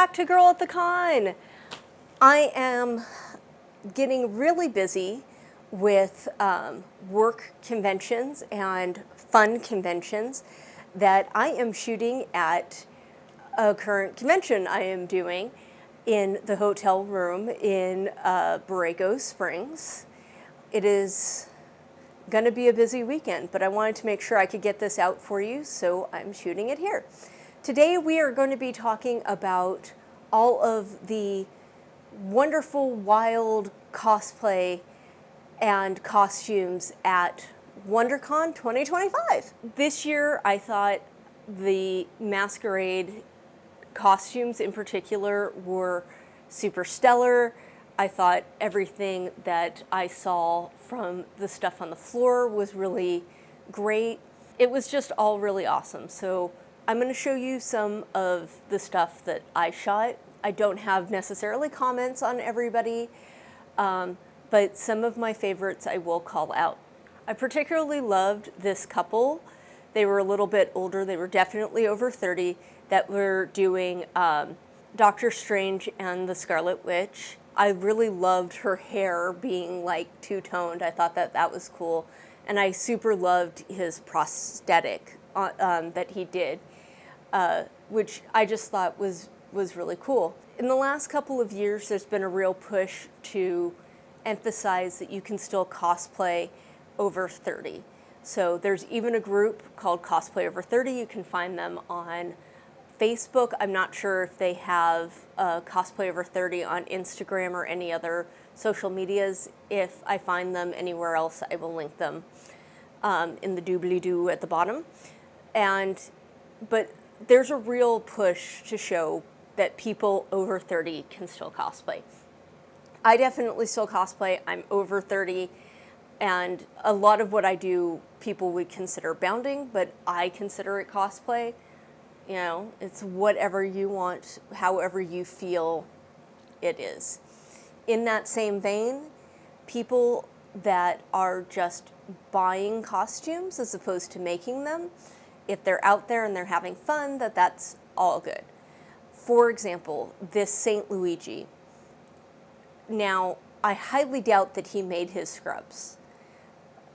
back to Girl at the Con. I am getting really busy with work conventions and fun conventions that I am shooting at a current convention I am doing in the hotel room in Borrego Springs. It is going to be a busy weekend, but I wanted to make sure I could get this out for you, so I'm shooting it here. Today we are going to be talking about all of the wonderful, wild cosplay and costumes at WonderCon 2025. This year I thought the Masquerade costumes in particular were super stellar. I thought everything that I saw from the stuff on the floor was really great. It was just all really awesome. So I'm going to show you some of the stuff that I shot. I don't have necessarily comments on everybody, but some of my favorites I will call out. I particularly loved this couple. They were a little bit older. They were definitely over 30 that were doing Doctor Strange and the Scarlet Witch. I really loved her hair being like two-toned. I thought that that was cool. And I super loved his prosthetic that he did, which I just thought was really cool. In the last couple of years, there's been a real push to emphasize that you can still cosplay over 30. So there's even a group called Cosplay Over 30. You can find them on Facebook. I'm not sure if they have Cosplay Over 30 on Instagram or any other social medias. If I find them anywhere else, I will link them in the doobly-doo at the bottom. But there's a real push to show that people over 30 can still cosplay. I definitely still cosplay. I'm over 30, and a lot of what I do people would consider bounding, but I consider it cosplay. You know, it's whatever you want, however you feel it is. In that same vein, people that are just buying costumes as opposed to making them, if they're out there and they're having fun, that's all good. For example, this Saint Luigi. Now, I highly doubt that he made his scrubs.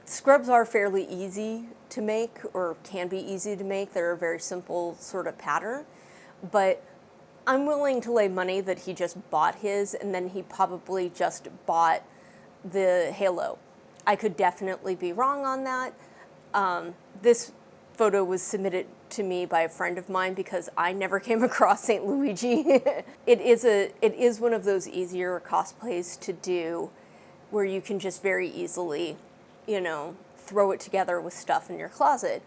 Scrubs are fairly easy to make, or can be easy to make. They're a very simple sort of pattern, but I'm willing to lay money that he just bought his and then he probably just bought the halo. I could definitely be wrong on that. This photo was submitted to me by a friend of mine because I never came across St. Luigi. It is one of those easier cosplays to do where you can just very easily, you know, throw it together with stuff in your closet.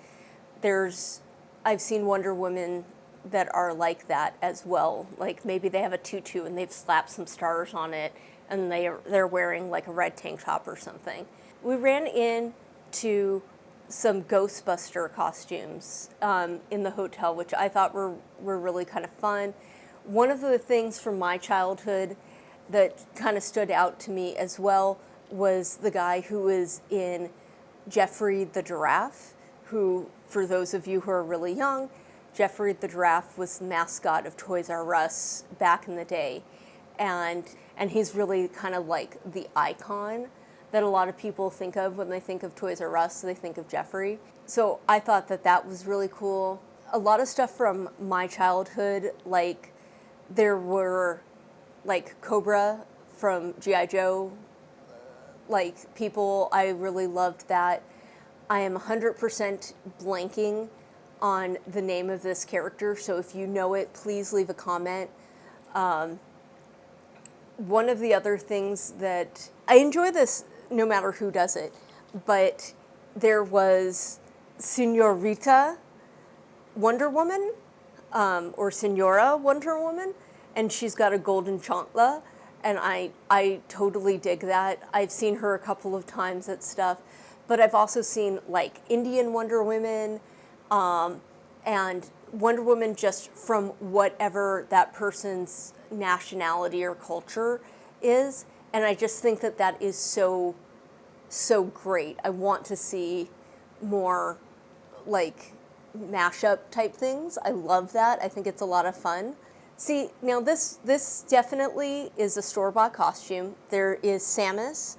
I've seen Wonder Woman that are like that as well. Like maybe they have a tutu and they've slapped some stars on it and they're wearing like a red tank top or something. We ran into some Ghostbuster costumes in the hotel, which I thought were really kind of fun. One of the things from my childhood that kind of stood out to me as well was the guy who was in Jeffrey the Giraffe, who, for those of you who are really young, Jeffrey the Giraffe was the mascot of Toys R Us back in the day. And he's really kind of like the icon that a lot of people think of when they think of Toys R Us. They think of Jeffrey. So I thought that was really cool. A lot of stuff from my childhood, like there were like Cobra from G.I. Joe, like people, I really loved that. I am 100% blanking on the name of this character, so if you know it, please leave a comment. One of the other things that, I enjoy this no matter who does it, but there was Señorita Wonder Woman, or Señora Wonder Woman, and she's got a golden chancla, and I totally dig that. I've seen her a couple of times at stuff, but I've also seen like Indian Wonder Women, and Wonder Woman just from whatever that person's nationality or culture is, and I just think that is so great. I want to see more like mashup type things. I love that. I think it's a lot of fun. See, now this definitely is a store-bought costume. There is Samus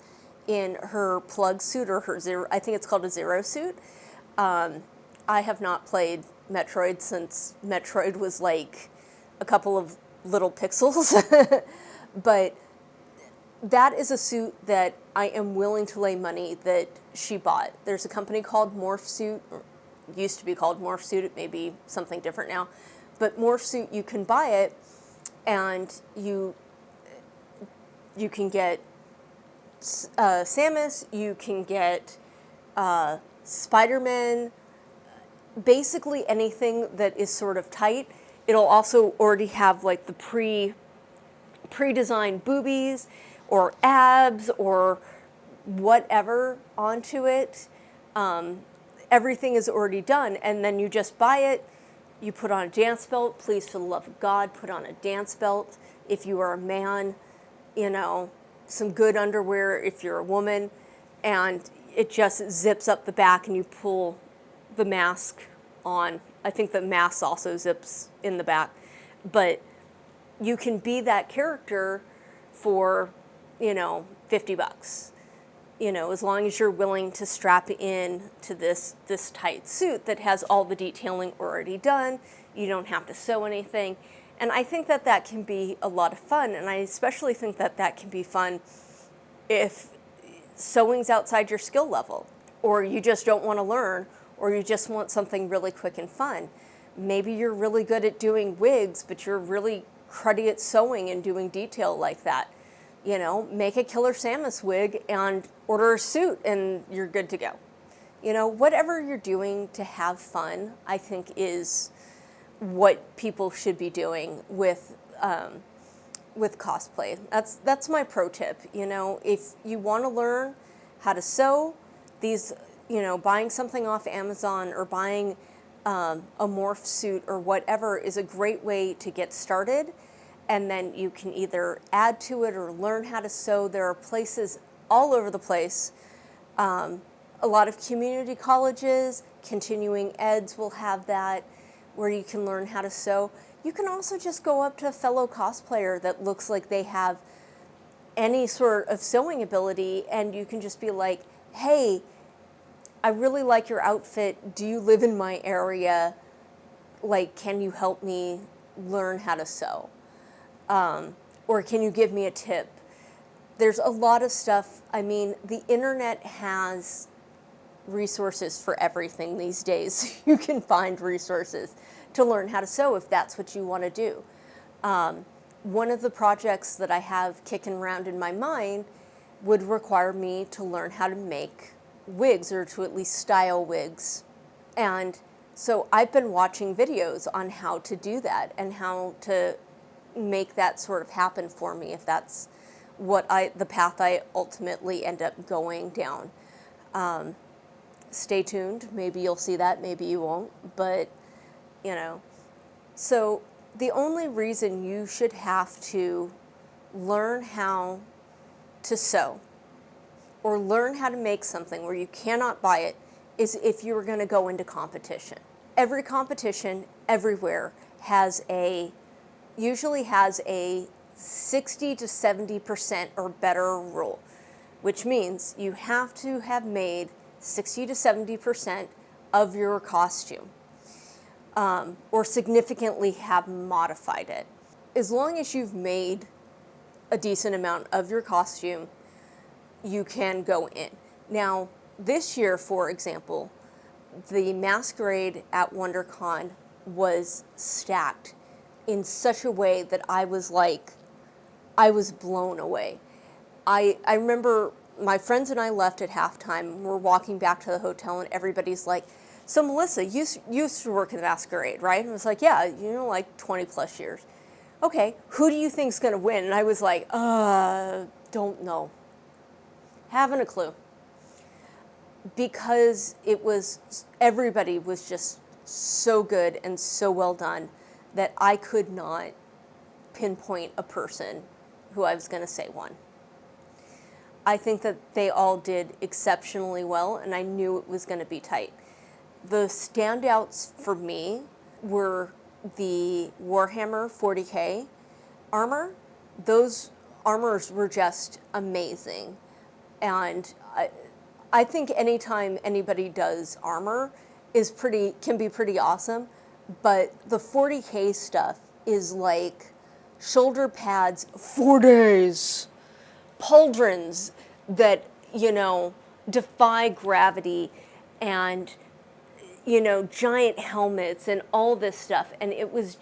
in her plug suit, or her zero, I think it's called a zero suit. I have not played Metroid since Metroid was like a couple of little pixels, but that is a suit that I am willing to lay money that she bought. There's a company called Morph Suit, or used to be called Morph Suit, it may be something different now, but Morph Suit, you can buy it and you can get Samus, you can get Spider-Man, basically anything that is sort of tight. It'll also already have like the pre-designed boobies or abs or whatever onto it. Everything is already done, and then you just buy it, you put on a dance belt. Please, for the love of God, put on a dance belt. If you are a man, you know, some good underwear if you're a woman, and it just zips up the back and you pull the mask on. I think the mask also zips in the back, but you can be that character for, you know, $50. You know, as long as you're willing to strap in to this tight suit that has all the detailing already done. You don't have to sew anything. And I think that that can be a lot of fun, and I especially think that that can be fun if sewing's outside your skill level, or you just don't want to learn, or you just want something really quick and fun. Maybe you're really good at doing wigs, but you're really cruddy at sewing and doing detail like that. You know, make a Killer Samus wig and order a suit and you're good to go. You know, whatever you're doing to have fun, I think is what people should be doing with cosplay. That's my pro tip. You know, if you want to learn how to sew, these, you know, buying something off Amazon or buying a morph suit or whatever is a great way to get started. And then you can either add to it or learn how to sew. There are places all over the place. A lot of community colleges, continuing eds will have that, where you can learn how to sew. You can also just go up to a fellow cosplayer that looks like they have any sort of sewing ability, and you can just be like, hey, I really like your outfit. Do you live in my area? Like, can you help me learn how to sew? Or can you give me a tip? There's a lot of stuff. I mean, the internet has resources for everything these days. You can find resources to learn how to sew if that's what you want to do. One of the projects that I have kicking around in my mind would require me to learn how to make wigs, or to at least style wigs. And so I've been watching videos on how to do that and how to make that sort of happen for me, if that's what the path I ultimately end up going down. Stay tuned. Maybe you'll see that, maybe you won't, but you know. So the only reason you should have to learn how to sew or learn how to make something where you cannot buy it is if you were going to go into competition. Every competition everywhere usually has a 60 to 70% or better rule, which means you have to have made 60 to 70% of your costume, or significantly have modified it. As long as you've made a decent amount of your costume, you can go in. Now, this year, for example, the Masquerade at WonderCon was stacked in such a way that I was blown away. I remember my friends and I left at halftime. We're walking back to the hotel and everybody's like, so Melissa, you used to work in the Masquerade, right? And I was like, yeah, you know, like 20 plus years. Okay, who do you think's gonna win? And I was like, don't know. Haven't a clue. Because everybody was just so good and so well done that I could not pinpoint a person who I was going to say won. I think that they all did exceptionally well, and I knew it was going to be tight. The standouts for me were the Warhammer 40K armor. Those armors were just amazing. And I think anytime anybody does armor can be pretty awesome, but the 40K stuff is like shoulder pads 4 days, pauldrons that, defy gravity, and, giant helmets and all this stuff. And it was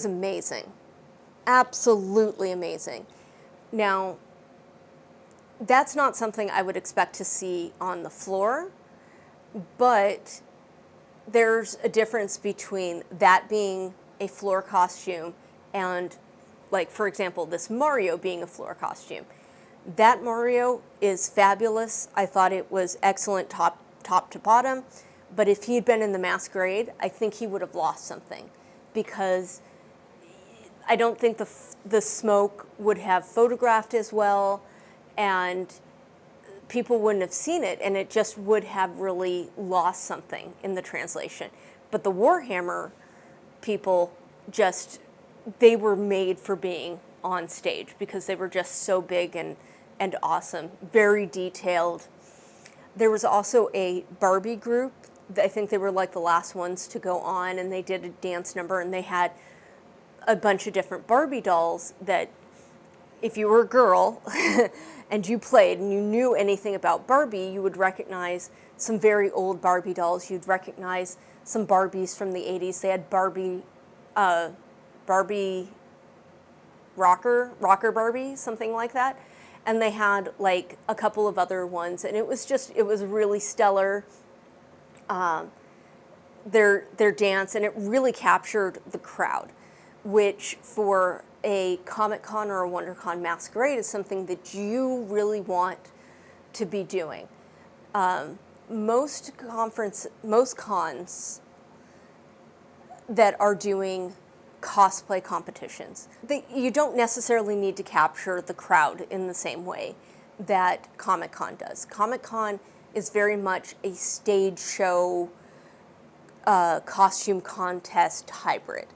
amazing. Absolutely amazing. Now, that's not something I would expect to see on the floor, but there's a difference between that being a floor costume and, like, for example, this Mario being a floor costume. That Mario is fabulous. I thought it was excellent top to bottom, but if he'd been in the Masquerade, I think he would have lost something, because I don't think the smoke would have photographed as well, and people wouldn't have seen it, and it just would have really lost something in the translation. But the Warhammer people they were made for being on stage, because they were just so big and awesome, very detailed. There was also a Barbie group. I think they were like the last ones to go on, and they did a dance number, and they had a bunch of different Barbie dolls that, if you were a girl and you played and you knew anything about Barbie, you would recognize some very old Barbie dolls. You'd recognize some Barbies from the 80s. They had Barbie rocker Barbie, something like that. And they had like a couple of other ones, and it was really stellar, their dance, and it really captured the crowd, which for a Comic-Con or a WonderCon Masquerade is something that you really want to be doing. Most cons that are doing cosplay competitions, you don't necessarily need to capture the crowd in the same way that Comic-Con does. Comic-Con is very much a stage show, costume contest hybrid.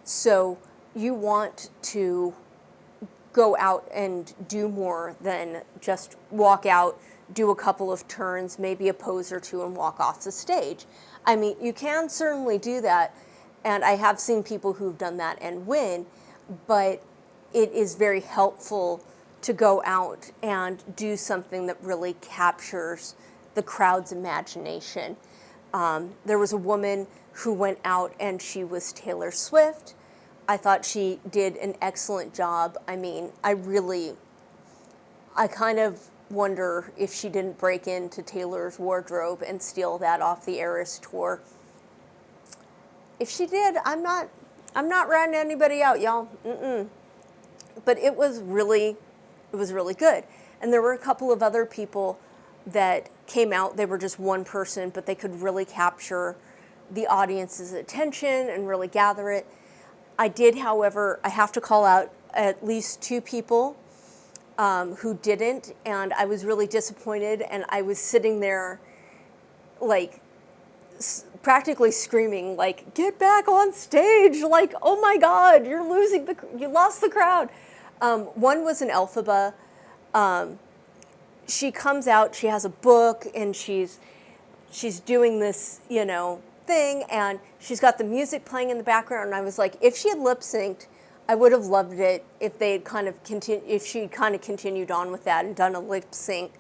So you want to go out and do more than just walk out, do a couple of turns, maybe a pose or two, and walk off the stage. I mean, you can certainly do that, and I have seen people who've done that and win, but it is very helpful to go out and do something that really captures the crowd's imagination. There was a woman who went out and she was Taylor Swift. I thought she did an excellent job. I mean, I kind of wonder if she didn't break into Taylor's wardrobe and steal that off the Eras tour. If she did, I'm not ratting anybody out, y'all. But it was really good. And there were a couple of other people that came out. They were just one person, but they could really capture the audience's attention and really gather it. I did, however, I have to call out at least 2 people who didn't, and I was really disappointed, and I was sitting there like practically screaming, like, get back on stage, like, oh my God, you lost the crowd. One was an Elphaba. She comes out, she has a book, and she's doing this, thing, and she's got the music playing in the background, and I was like, if she had lip synced, I would have loved it if they had if she kind of continued on with that and done a lip sync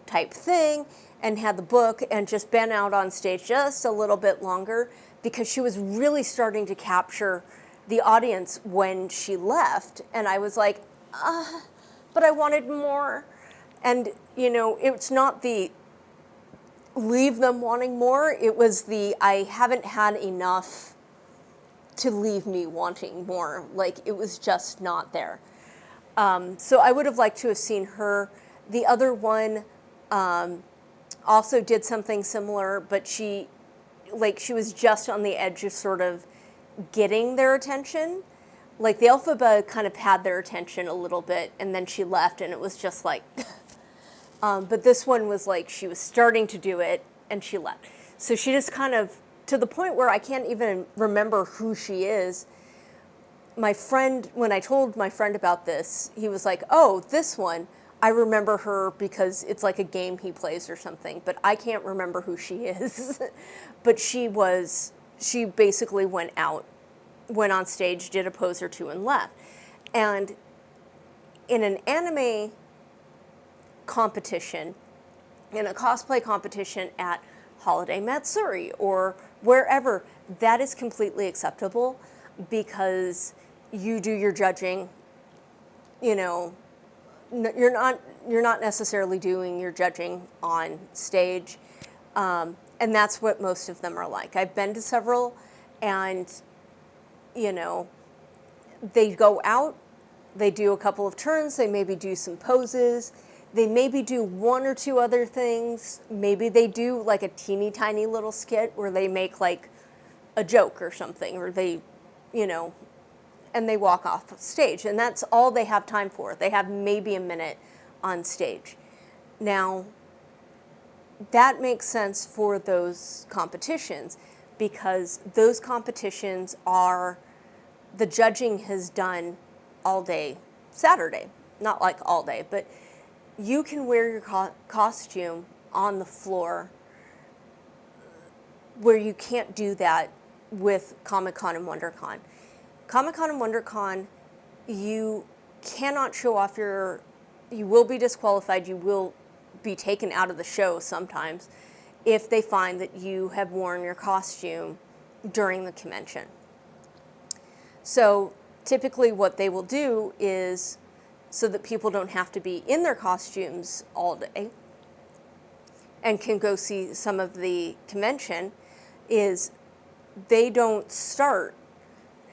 type thing and had the book and just been out on stage just a little bit longer, because she was really starting to capture the audience when she left. And I was like, but I wanted more. And, it's not the leave them wanting more. It was I haven't had enough to leave me wanting more. Like, it was just not there. So I would have liked to have seen her. The other one also did something similar, but she was just on the edge of sort of getting their attention. Like, the Elphaba kind of had their attention a little bit, and then she left, and it was just like, but this one was like, she was starting to do it, and she left. So she just kind of to the point where I can't even remember who she is. My friend, when I told my friend about this, he was like, oh, this one, I remember her because it's like a game he plays or something, but I can't remember who she is. But she basically went on stage, did a pose or two, and left. And in an anime competition, in a cosplay competition at Holiday Matsuri or wherever, that is completely acceptable because you do your judging, you know, you're not necessarily doing your judging on stage, and that's what most of them are like. I've been to several, and you know, they go out, they do a couple of turns, they maybe do some poses, they maybe do one or two other things, maybe they do like a teeny tiny little skit where they make like a joke or something, or they, you know, and they walk off stage, and that's all they have time for. They have maybe a minute on stage. Now, that makes sense for those competitions because those competitions are, the judging has done all day Saturday. Not like all day, but you can wear your costume on the floor where you can't do that with Comic-Con and WonderCon. Comic-Con and WonderCon, you cannot show off you will be disqualified, you will be taken out of the show sometimes if they find that you have worn your costume during the convention. So typically what they will do is, so that people don't have to be in their costumes all day and can go see some of the convention, is they don't start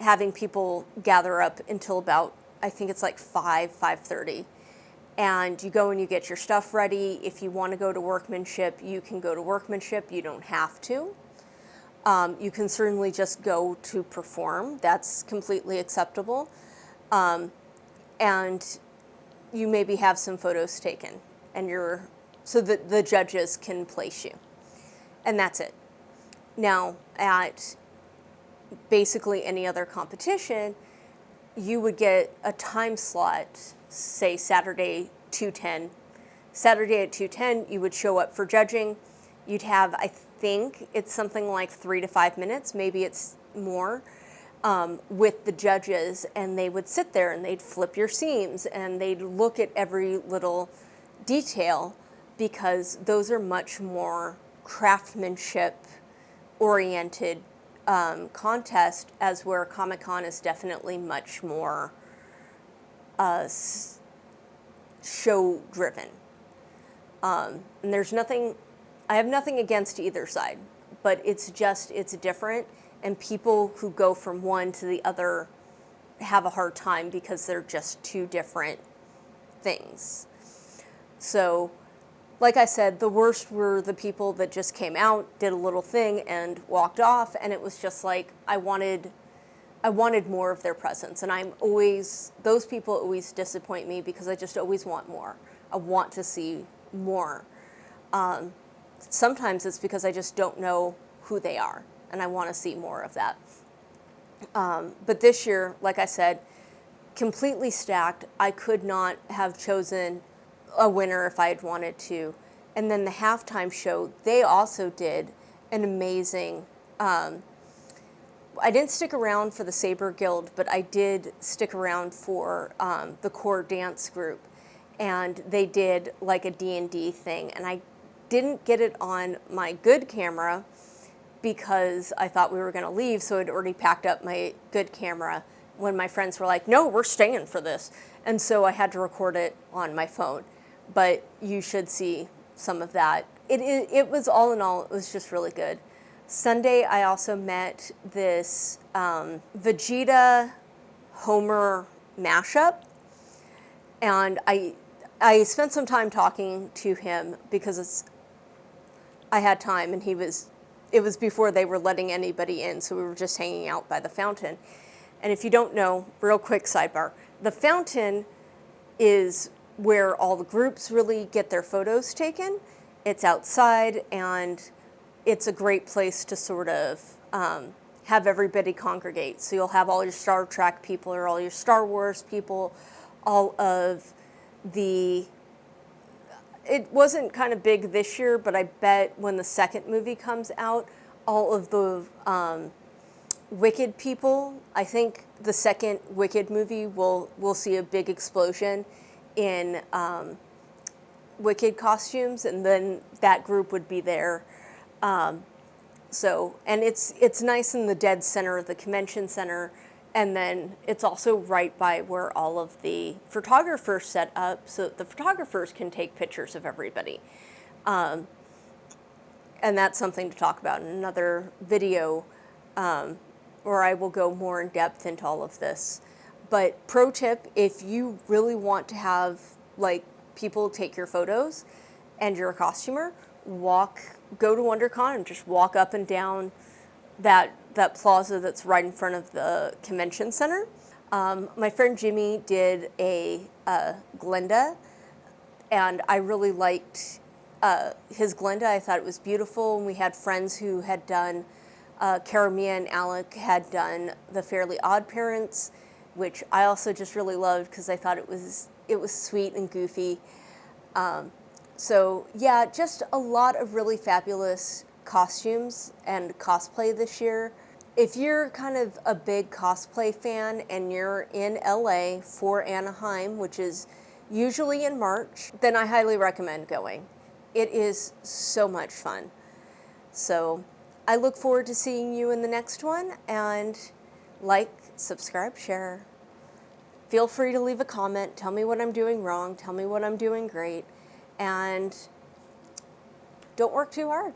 having people gather up until about, I think it's like 5:30. And you go and you get your stuff ready. If you want to go to workmanship, you can go to workmanship. You don't have to. You can certainly just go to perform. That's completely acceptable. And you maybe have some photos taken, and so that the judges can place you. And that's it. Now, at basically any other competition, you would get a time slot, say Saturday 2:10. Saturday at 2:10, you would show up for judging. You'd have, I think it's something like 3 to 5 minutes, maybe it's more, with the judges, and they would sit there and they'd flip your seams and they'd look at every little detail because those are much more craftsmanship oriented contest, as where Comic-Con is definitely much more show driven. And there's nothing, I have nothing against either side, but it's different, and people who go from one to the other have a hard time because they're just two different things. So, like I said, the worst were the people that just came out, did a little thing, and walked off, and it was just like, I wanted more of their presence, and those people always disappoint me because I just always want more. I want to see more. Sometimes it's because I just don't know who they are, and I want to see more of that. But this year, like I said, completely stacked. I could not have chosen a winner if I had wanted to. And then the halftime show, they also did an amazing, I didn't stick around for the Saber Guild, but I did stick around for the core dance group. And they did like a D&D thing. And I didn't get it on my good camera because I thought we were going to leave, so I'd already packed up my good camera when my friends were like, no, we're staying for this. And so I had to record it on my phone. But you should see some of that. It was, all in all, it was just really good. Sunday, I also met this Vegeta Homer mashup, and I spent some time talking to him because I had time, and it was before they were letting anybody in, so we were just hanging out by the fountain. And if you don't know, real quick sidebar, the fountain is where all the groups really get their photos taken. It's outside, and it's a great place to sort of have everybody congregate. So you'll have all your Star Trek people or all your Star Wars people, all of the, it wasn't kind of big this year, but I bet when the second movie comes out, all of the Wicked people, I think the second Wicked movie we'll see a big explosion in Wicked costumes, and then that group would be there. So, and it's nice in the dead center of the convention center, and then it's also right by where all of the photographers set up, so that the photographers can take pictures of everybody. And that's something to talk about in another video, where I will go more in depth into all of this. But pro tip, if you really want to have like people take your photos and you're a costumer, go to WonderCon and just walk up and down that plaza that's right in front of the convention center. My friend Jimmy did a Glinda, and I really liked his Glinda. I thought it was beautiful, and we had friends who had done, Karamia and Alec had done the Fairly Odd Parents, which I also just really loved because I thought it was sweet and goofy. So yeah, just a lot of really fabulous costumes and cosplay this year. If you're kind of a big cosplay fan and you're in LA for Anaheim, which is usually in March, then I highly recommend going. It is so much fun. So I look forward to seeing you in the next one, and like, subscribe, share. Feel free to leave a comment. Tell me what I'm doing wrong. Tell me what I'm doing great. And don't work too hard.